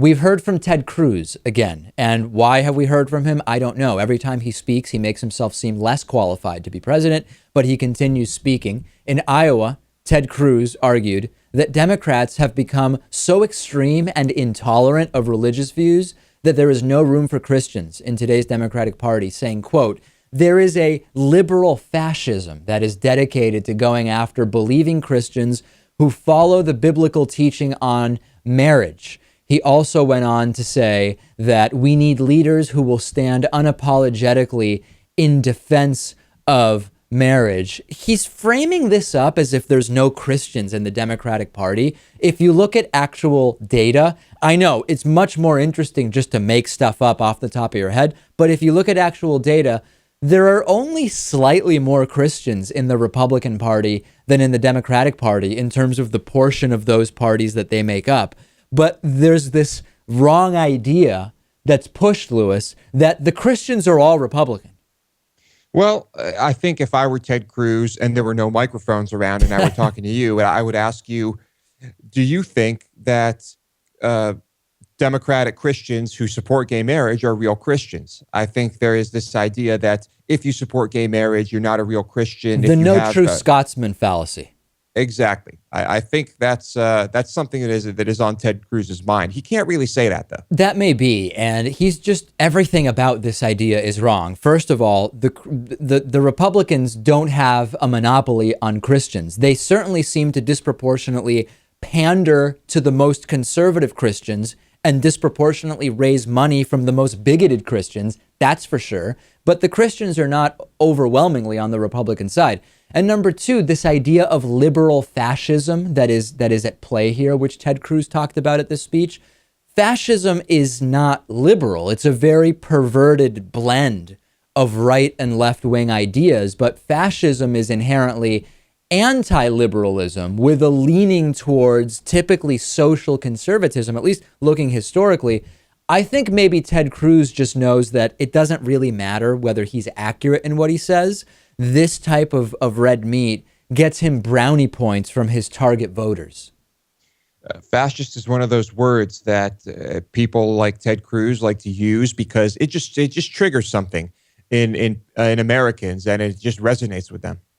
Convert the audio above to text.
We've heard from Ted Cruz again. And why have we heard from him? I don't know. Every time he speaks, he makes himself seem less qualified to be president, but he continues speaking. In Iowa, Ted Cruz argued that Democrats have become so extreme and intolerant of religious views that there is no room for Christians in today's Democratic Party, saying, quote, there is a liberal fascism that is dedicated to going after believing Christians who follow the biblical teaching on marriage. He also went on to say that we need leaders who will stand unapologetically in defense of marriage. He's framing this up as if there's no Christians in the Democratic Party. If you look at actual data, I know it's much more interesting just to make stuff up off the top of your head, but if you look at actual data, there are only slightly more Christians in the Republican Party than in the Democratic Party in terms of the portion of those parties that they make up. But there's this wrong idea that's pushed, Lewis, that the Christians are all Republican. Well, I think if I were Ted Cruz and there were no microphones around and I were talking to you, I would ask you, do you think that Democratic Christians who support gay marriage are real Christians? I think there is this idea that if you support gay marriage, you're not a real Christian. The no true Scotsman fallacy. Exactly. I think that's something that is on Ted Cruz's mind. He can't really say that, though. That may be, and he's just, everything about this idea is wrong. First of all, the Republicans don't have a monopoly on Christians. They certainly seem to disproportionately pander to the most conservative Christians and disproportionately raise money from the most bigoted Christians, that's for sure. But the Christians are not overwhelmingly on the Republican side. And number two, this idea of liberal fascism that is at play here, which Ted Cruz talked about at this speech. Fascism is not liberal. It's a very perverted blend of right and left-wing ideas, but fascism is inherently anti-liberalism with a leaning towards typically social conservatism, at least looking historically. I think maybe Ted Cruz just knows that it doesn't really matter whether he's accurate in what he says. This type of red meat gets him brownie points from his target voters. Fascist is one of those words that people like Ted Cruz like to use because it just triggers something in Americans and it just resonates with them.